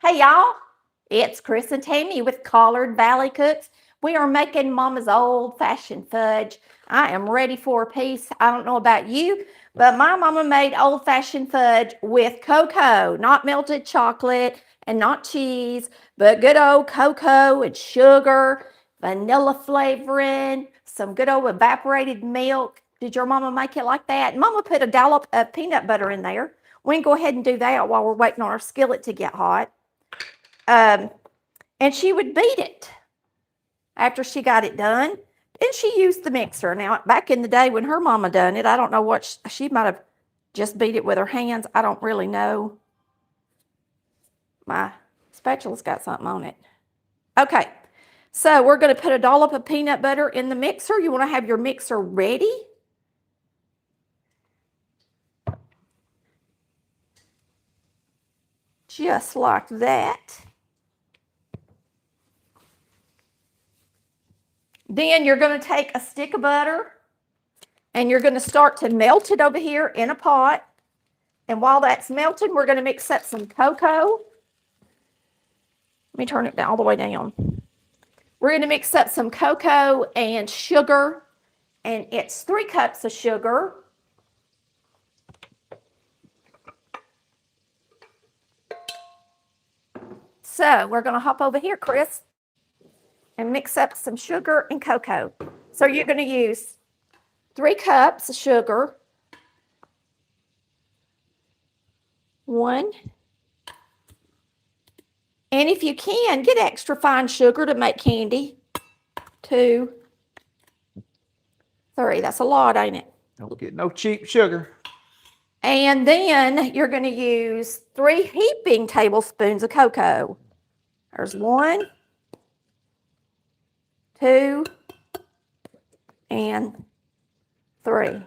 Hey y'all, it's Chris and Tammy with Collard Valley Cooks. We are making Mama's old fashioned fudge. I am ready for a piece. I don't know about you, but my mama made old fashioned fudge with cocoa, not melted chocolate and not cheese, but good old cocoa and sugar, vanilla flavoring, some good old evaporated milk. Did your mama make it like that? Mama put a dollop of peanut butter in there. We can go ahead and do that while we're waiting on our skillet to get hot. And she would beat it after she got it done. And she used the mixer. Now, back in the day when her mama done it, I don't know what, she might have just beat it with her hands. I don't really know. My spatula's got something on it. Okay, so we're going to put a dollop of peanut butter in the mixer. You want to have your mixer ready. Just like that. Then you're going to take a stick of butter and you're going to start to melt it over here in a pot. And while that's melting, we're going to mix up some cocoa. Let me turn it down all the way down. We're going to mix up some cocoa and sugar, and it's 3 cups of sugar. So we're going to hop over here, Chris, and mix up some sugar and cocoa. So you're going to use 3 cups of sugar, 1, and if you can, get extra fine sugar to make candy, 2, 3. That's a lot, ain't it? Don't get no cheap sugar. And then you're going to use 3 heaping tablespoons of cocoa. There's 1, 2, and 3.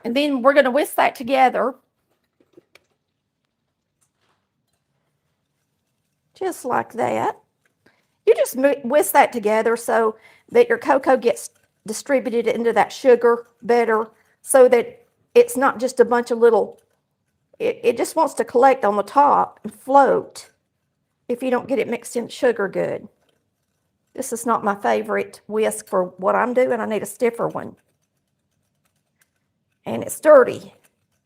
And then we're going to whisk that together. Just like that. You just whisk that together so that your cocoa gets distributed into that sugar better, so that it's not just a bunch of little, it just wants to collect on the top and float if you don't get it mixed in sugar good. This is not my favorite whisk for what I'm doing. I need a stiffer one. And it's dirty.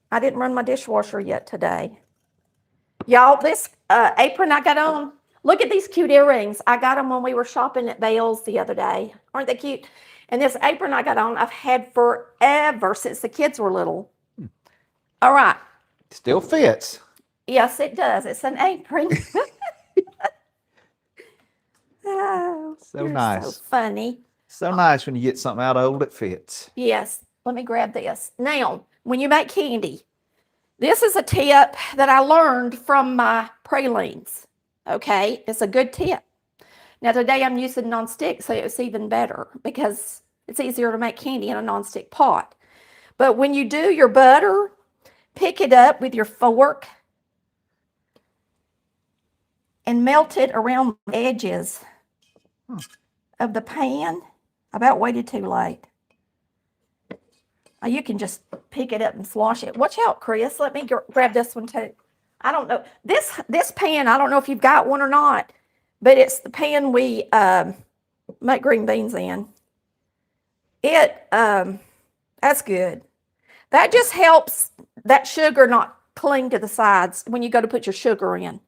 I didn't run my dishwasher yet today. Y'all, this apron I got on, look at these cute earrings. I got them when we were shopping at Bale's the other day. Aren't they cute? And this apron I got on, I've had forever, since the kids were little. All right. Still fits. Yes, it does. It's an apron. Oh, so nice. So funny. So nice when you get something out old that fits. Yes. Let me grab this. Now, when you make candy, this is a tip that I learned from my pralines. Okay? It's a good tip. Now, today I'm using nonstick, so it's even better because it's easier to make candy in a nonstick pot. But when you do your butter, pick it up with your fork and melt it around the edges of the pan. I about waited too late. You can just pick it up and slosh it. Watch out, Chris. Let me grab this one too. I don't know. This pan, I don't know if you've got one or not, but it's the pan we make green beans in. That's good. That just helps that sugar not cling to the sides when you go to put your sugar in.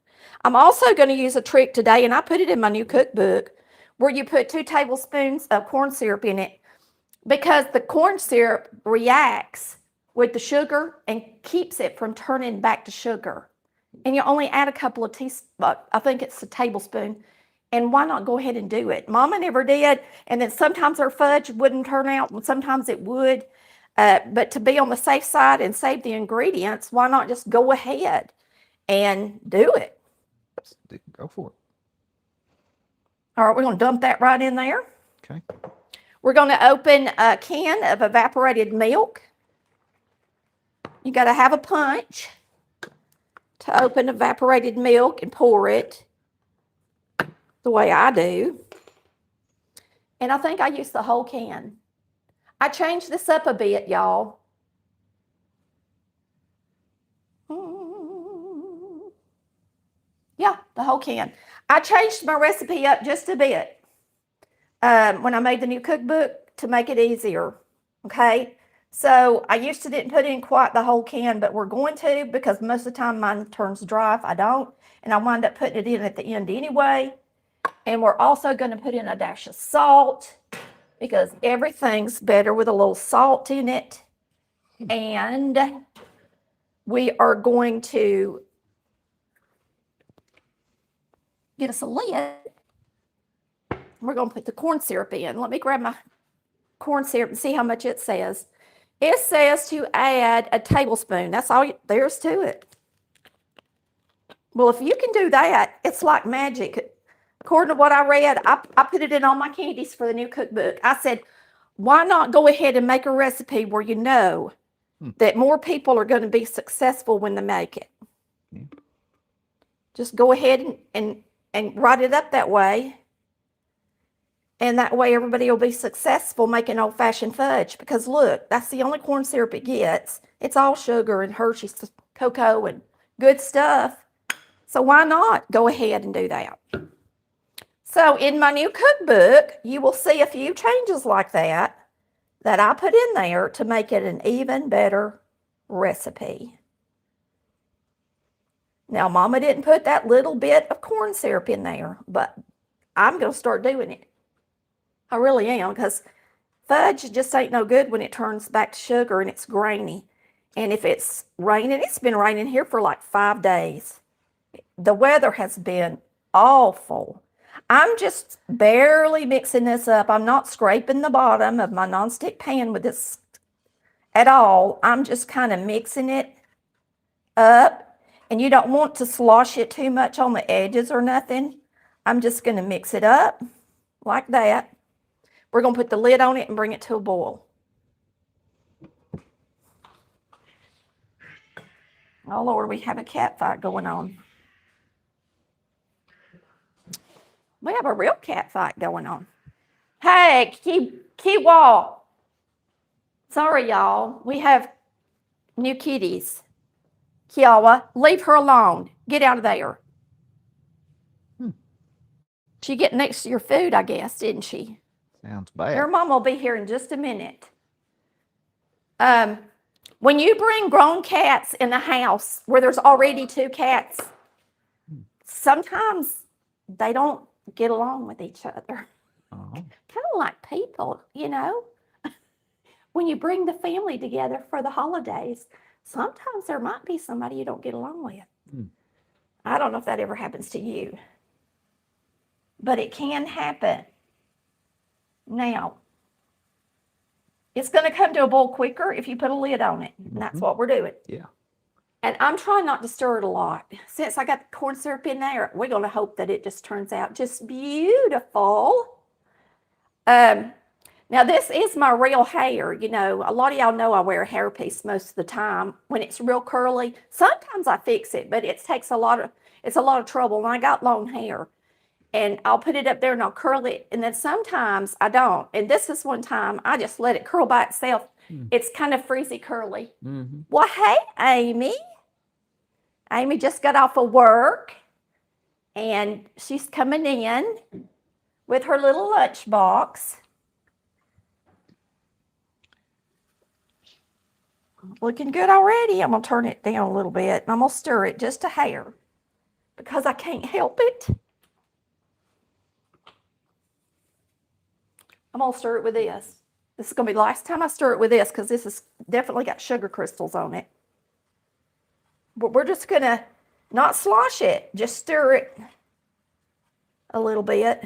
I'm also going to use a trick today, and I put it in my new cookbook, where you put 2 tablespoons of corn syrup in it, because the corn syrup reacts with the sugar and keeps it from turning back to sugar. And you only add a couple of teaspoons, I think it's a tablespoon. And why not go ahead and do it? Mama never did. And then sometimes her fudge wouldn't turn out, and sometimes it would. But to be on the safe side and save the ingredients, why not just go ahead and do it? Go for it. All right, we're going to dump that right in there. Okay. We're going to open a can of evaporated milk. You got to have a punch to open evaporated milk and pour it the way I do. And I think I used the whole can. I changed this up a bit, y'all. The whole can. I changed my recipe up just a bit when I made the new cookbook to make it easier. Okay. So I used to didn't put in quite the whole can, but we're going to because most of the time mine turns dry if I don't. And I wind up putting it in at the end anyway. And we're also going to put in a dash of salt because everything's better with a little salt in it. And we are going to get us a lid. We're going to put the corn syrup in. Let me grab my corn syrup and see how much it says. It says to add a tablespoon. That's all there is to it. Well, if you can do that, it's like magic. According to what I read, I put it in all my candies for the new cookbook. I said, why not go ahead and make a recipe where you know that more people are going to be successful when they make it? Just go ahead and write it up that way. And that way everybody will be successful making old-fashioned fudge. Because look, that's the only corn syrup it gets. It's all sugar and Hershey cocoa and good stuff. So why not go ahead and do that? So in my new cookbook, you will see a few changes like that I put in there to make it an even better recipe. Now, Mama didn't put that little bit of corn syrup in there, but I'm going to start doing it. I really am, because fudge just ain't no good when it turns back to sugar and it's grainy. And if it's raining, it's been raining here for like 5 days. The weather has been awful. I'm just barely mixing this up. I'm not scraping the bottom of my nonstick pan with this at all. I'm just kind of mixing it up. And you don't want to slosh it too much on the edges or nothing. I'm just going to mix it up like that. We're going to put the lid on it and bring it to a boil. Oh, Lord, we have a cat fight going on. We have a real cat fight going on. Hey, Kiwa. Sorry, y'all. We have new kitties. Kiawa, leave her alone. Get out of there. She get next to your food, I guess, didn't she? Sounds bad. Her mom will be here in just a minute. When you bring grown cats in the house where there's already 2 cats, sometimes they don't get along with each other. Kind of like people, you know. When you bring the family together for the holidays, sometimes there might be somebody you don't get along with. I don't know if that ever happens to you, but it can happen. Now, it's going to come to a boil quicker if you put a lid on it, and that's what we're doing. Yeah. And I'm trying not to stir it a lot. Since I got the corn syrup in there, we're going to hope that it just turns out just beautiful. Now, this is my real hair. You know, a lot of y'all know I wear a hairpiece most of the time. When it's real curly, sometimes I fix it, but it's a lot of trouble. And I got long hair. And I'll put it up there and I'll curl it. And then sometimes I don't. And this is one time I just let it curl by itself. It's kind of frizzy curly. Well, hey, Amy. Amy just got off of work. And she's coming in with her little lunch box. Looking good already. I'm going to turn it down a little bit. And I'm going to stir it just a hair. Because I can't help it. I'm going to stir it with this. This is going to be the last time I stir it with this because this has definitely got sugar crystals on it. But we're just going to not slosh it. Just stir it a little bit.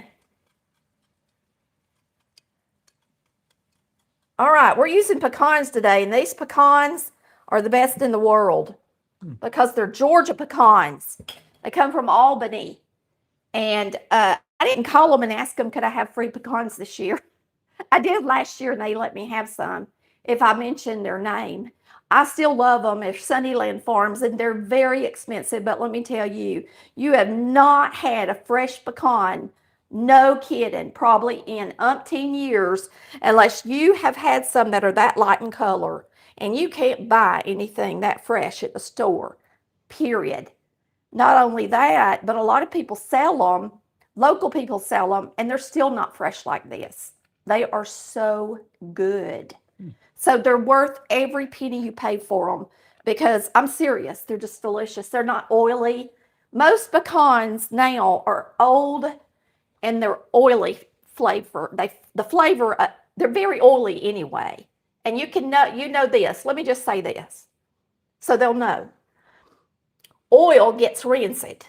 All right, we're using pecans today. And these pecans are the best in the world because they're Georgia pecans. They come from Albany. And I didn't call them and ask them, could I have free pecans this year? I did last year, and they let me have some if I mentioned their name. I still love them. They're Sunnyland Farms, and they're very expensive. But let me tell you, you have not had a fresh pecan, no kidding, probably in umpteen years, unless you have had some that are that light in color. And you can't buy anything that fresh at the store, period. Not only that, but a lot of people sell them, local people sell them, and they're still not fresh like this. They are so good. So they're worth every penny you pay for them because I'm serious. They're just delicious. They're not oily. Most pecans now are old and they're oily flavor. The flavor, they're very oily anyway. And you know this. Let me just say this so they'll know. Oil gets rancid.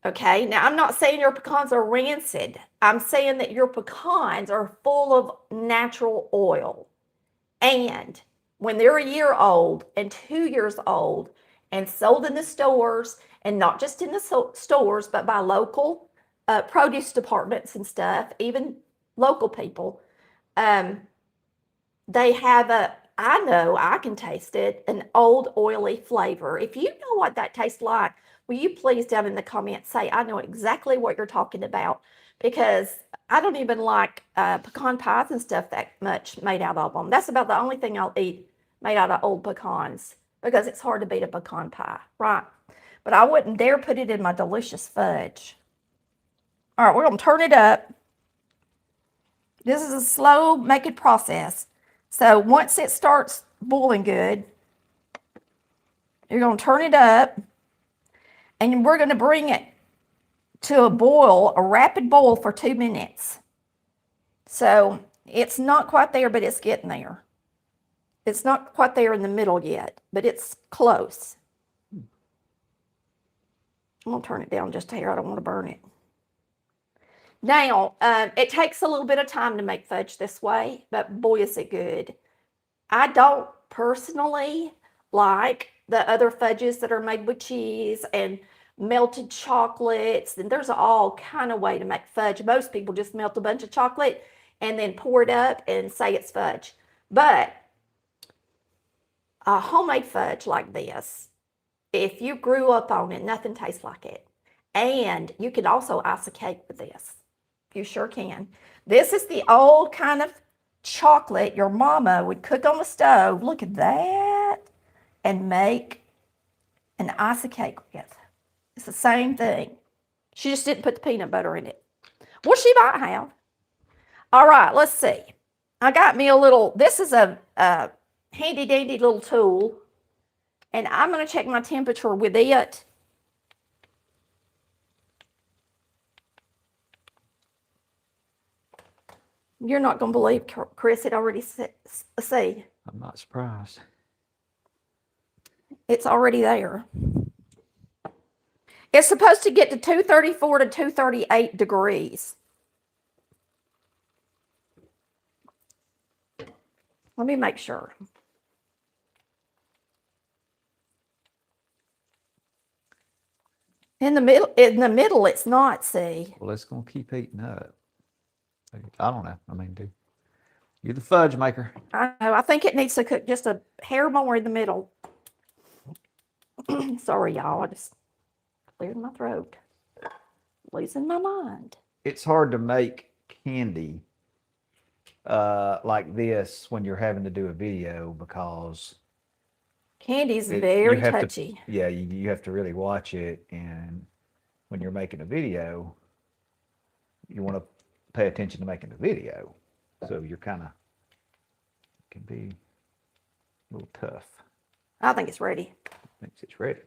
Okay, now I'm not saying your pecans are rancid. I'm saying that your pecans are full of natural oil. And when they're a year old and 2 years old and sold in the stores, and not just in the stores, but by local produce departments and stuff, even local people, they have I know, I can taste it, an old oily flavor. If you know what that tastes like, will you please down in the comments say, I know exactly what you're talking about, because I don't even like pecan pies and stuff that much made out of them. That's about the only thing I'll eat made out of old pecans, because it's hard to beat a pecan pie, right? But I wouldn't dare put it in my delicious fudge. All right, we're going to turn it up. This is a slow making process. So once it starts boiling good, you're going to turn it up, and we're going to bring it to a boil, a rapid boil for 2 minutes. So it's not quite there, but it's getting there. It's not quite there in the middle yet, but it's close. I'm going to turn it down just a hair. I don't want to burn it. Now, it takes a little bit of time to make fudge this way, but boy, is it good. I don't personally like the other fudges that are made with cheese and melted chocolates, and there's all kind of way to make fudge. Most people just melt a bunch of chocolate and then pour it up and say it's fudge. But a homemade fudge like this, if you grew up on it, nothing tastes like it. And you can also ice a cake with this. You sure can. This is the old kind of chocolate your mama would cook on the stove. Look at that. And make an ice cake with. It's the same thing. She just didn't put the peanut butter in it. Well, she might have. All right, let's see. I got me a little, this is a handy dandy little tool. And I'm going to check my temperature with it. You're not going to believe, Chris, it already see. I'm not surprised. It's already there. It's supposed to get to 234 to 238 degrees. Let me make sure. In the middle, it's not, see. Well, it's going to keep heating up. I don't know. I mean, dude, you're the fudge maker. I know. I think it needs to cook just a hair more in the middle. Sorry, y'all. I just cleared my throat. Losing my mind. It's hard to make candy like this when you're having to do a video, because candy's very you touchy. You have to really watch it, and when you're making a video, you want to pay attention to making the video. So you're kind of, can be a little tough. I think it's ready. Thinks it's ready.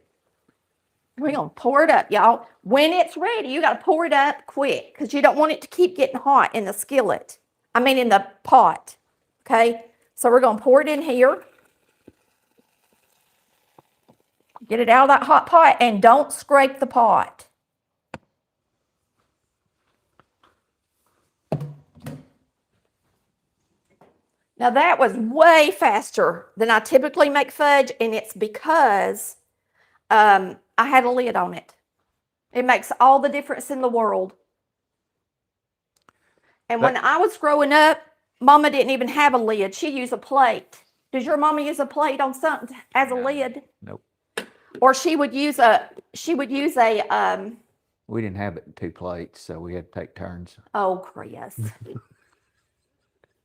We're going to pour it up, y'all. When it's ready, you got to pour it up quick, because you don't want it to keep getting hot in the skillet. I mean, in the pot. Okay? So we're going to pour it in here. Get it out of that hot pot, and don't scrape the pot. Now that was way faster than I typically make fudge, and it's because I had a lid on it. It makes all the difference in the world. And when I was growing up, Mama didn't even have a lid. She used a plate. Does your mama use a plate on something as a lid? Nope. Or she would use a We didn't have it in 2 plates, so we had to take turns. Oh, Chris.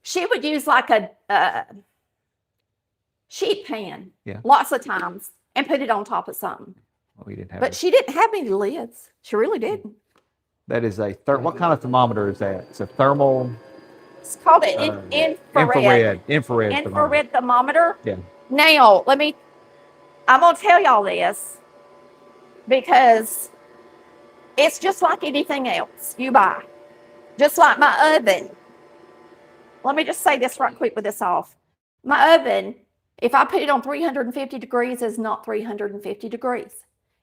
She would use like a sheet pan, lots of times, and put it on top of something. We didn't have. But she didn't have any lids. She really didn't. That is a what kind of thermometer is that? It's a thermal. It's called an infrared Infrared thermometer. Yeah. Now, I'm going to tell y'all this because it's just like anything else you buy. Just like my oven. Let me just say this right quick with this off. My oven, if I put it on 350 degrees, is not 350 degrees.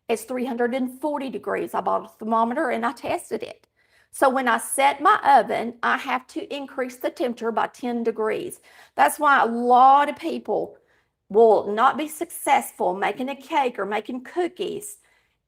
It's 340 degrees. I bought a thermometer and I tested it. So when I set my oven, I have to increase the temperature by 10 degrees. That's why a lot of people will not be successful making a cake or making cookies,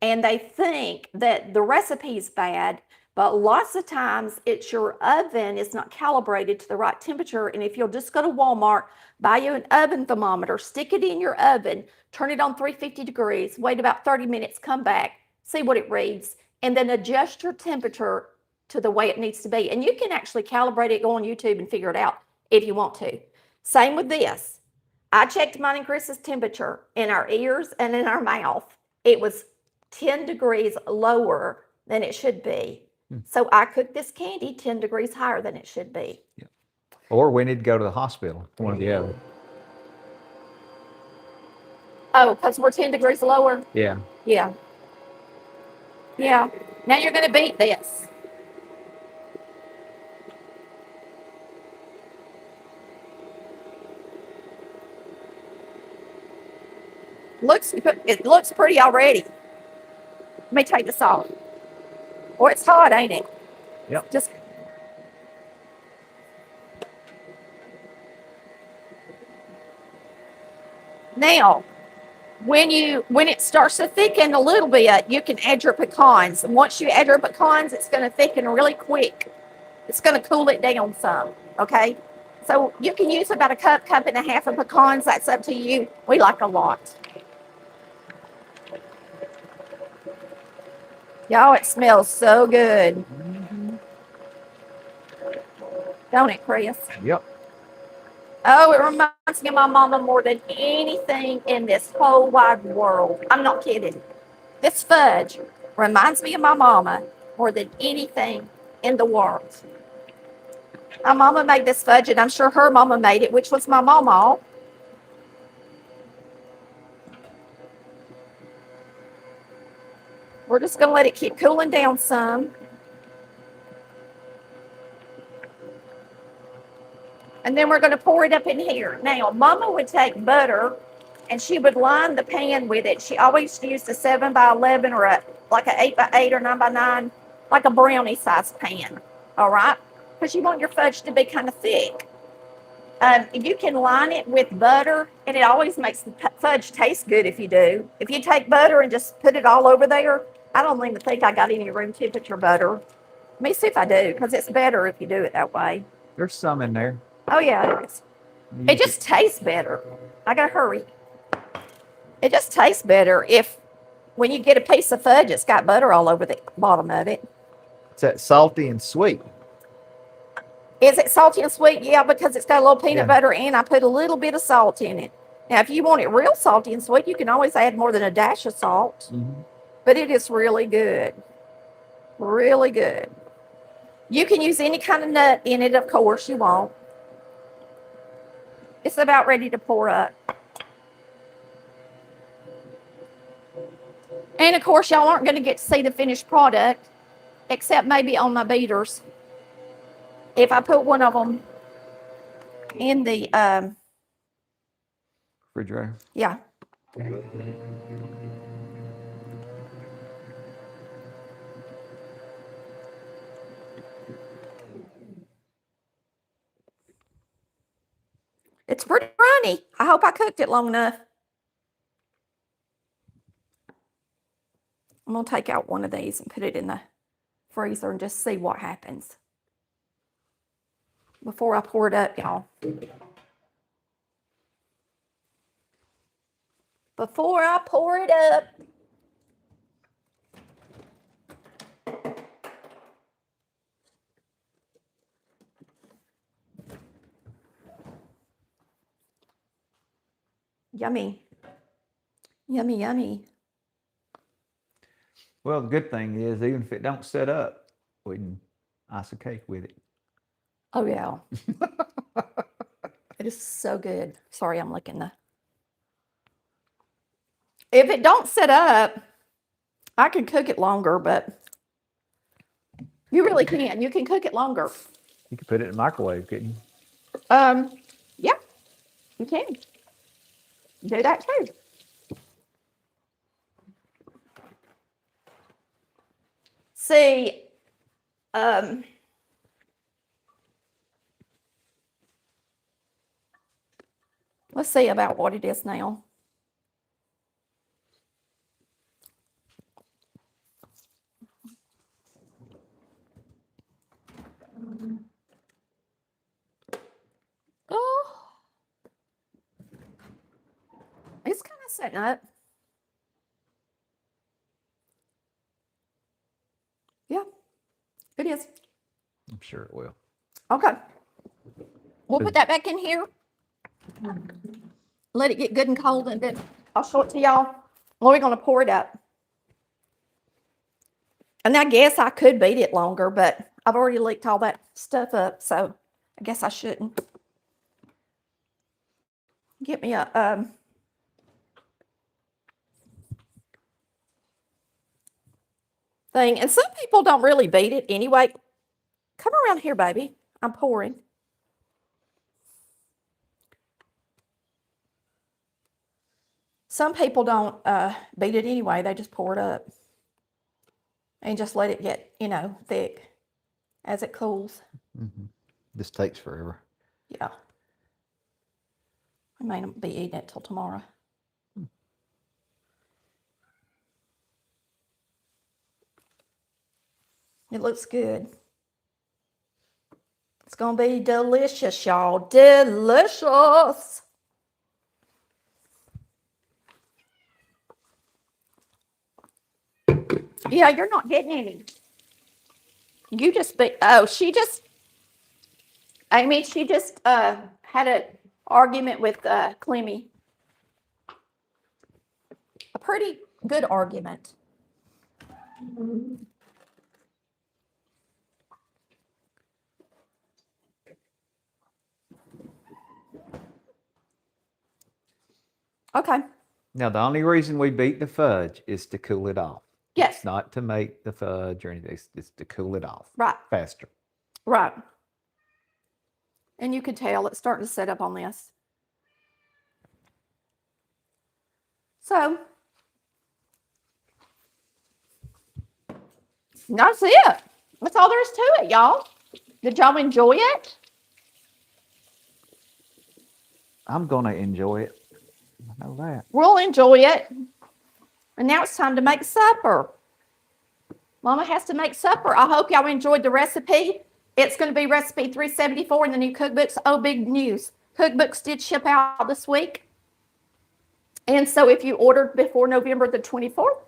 and they think that the recipe is bad, but lots of times it's your oven is not calibrated to the right temperature. And if you'll just go to Walmart, buy you an oven thermometer, stick it in your oven, turn it on 350 degrees, wait about 30 minutes, come back, see what it reads, and then adjust your temperature to the way it needs to be. And you can actually calibrate it, go on YouTube and figure it out if you want to. Same with this. I checked mine and Chris's temperature in our ears and in our mouth. It was 10 degrees lower than it should be. So I cooked this candy 10 degrees higher than it should be. Yeah. Or we need to go to the hospital, one or the other. Oh, because we're 10 degrees lower? Yeah. Yeah. Yeah. Now you're going to beat this. It looks pretty already. Let me take this off. Or it's hot, ain't it? Yep. Just now, when it starts to thicken a little bit, you can add your pecans. And once you add your pecans, it's going to thicken really quick. It's going to cool it down some. Okay. So you can use about a cup and a half of pecans. That's up to you. We like a lot. Y'all, it smells so good. Don't it, Chris? Yep. Oh, it reminds me of my mama more than anything in this whole wide world. I'm not kidding. This fudge reminds me of my mama more than anything in the world. My mama made this fudge, and I'm sure her mama made it, which was my Maw Maw. We're just going to let it keep cooling down some. And then we're going to pour it up in here. Now, Mama would take butter, and she would line the pan with it. She always used a 7x11 or like an 8x8 or 9x9, like a brownie size pan. All right? Because you want your fudge to be kind of thick. You can line it with butter, and it always makes the fudge taste good if you do. If you take butter and just put it all over there, I don't even think I got any room temperature butter. Let me see if I do, because it's better if you do it that way. There's some in there. Oh, yeah, it is. It just tastes better. I got to hurry. It just tastes better when you get a piece of fudge, it's got butter all over the bottom of it. It's that salty and sweet. Is it salty and sweet? Yeah, because it's got a little peanut butter, and I put a little bit of salt in it. Now, if you want it real salty and sweet, you can always add more than a dash of salt. Mm-hmm. But it is really good. Really good. You can use any kind of nut in it, of course, you want. It's about ready to pour up. And, of course, y'all aren't going to get to see the finished product, except maybe on my beaters. If I put one of them in the refrigerator. Yeah. It's pretty runny. I hope I cooked it long enough. I'm going to take out one of these and put it in the freezer and just see what happens before I pour it up, y'all. Before I pour it up. Yummy. Yummy, yummy. Well, the good thing is, even if it don't set up, we can ice a cake with it. Oh, yeah. It is so good. Sorry, I'm licking the... If it don't set up, I can cook it longer, but you really can. You can cook it longer. You could put it in the microwave, couldn't you? Yeah, you can do that too. See, let's see about what it is now. Oh, it's kind of setting up. Yeah, it is. I'm sure it will. Okay. We'll put that back in here. Let it get good and cold, and then I'll show it to y'all. We're going to pour it up. And I guess I could beat it longer, but I've already licked all that stuff up, so I guess I shouldn't. Get me a thing. And some people don't really beat it anyway. Come around here, baby. I'm pouring. Some people don't beat it anyway. They just pour it up and just let it get, you know, thick as it cools. Mm-hmm. This takes forever. Yeah. I may not be eating it till tomorrow. It looks good. It's going to be delicious, y'all. Delicious. Yeah, you're not getting any. You just be, oh, Amy, she just had an argument with Clemmy. A pretty good argument. Okay. Now, the only reason we beat the fudge is to cool it off. Yes. It's not to make the fudge or anything. It's to cool it off. Right. Faster. Right. And you can tell it's starting to set up on this. So, that's it. That's all there is to it, y'all. Did y'all enjoy it? I'm going to enjoy it. I know that. We'll enjoy it. And now it's time to make supper. Mama has to make supper. I hope y'all enjoyed the recipe. It's going to be recipe 374 in the new cookbooks. Oh, big news. Cookbooks did ship out this week. And so if you ordered before November the 24th,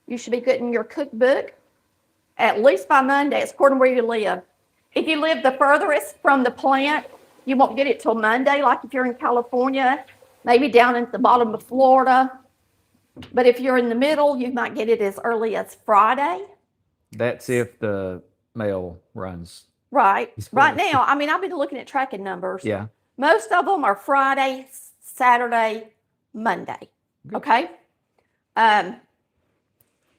you should be getting your cookbook at least by Monday. It's according to where you live. If you live the furthest from the plant, you won't get it till Monday, like if you're in California, maybe down at the bottom of Florida. But if you're in the middle, you might get it as early as Friday. That's if the mail runs. Right. Right now, I mean, I've been looking at tracking numbers. Yeah. Most of them are Friday, Saturday, Monday. Good. Okay.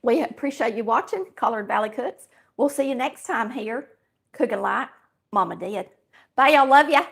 We appreciate you watching Collard Valley Cooks. We'll see you next time here, cooking like Mama did. Bye, y'all. Love ya.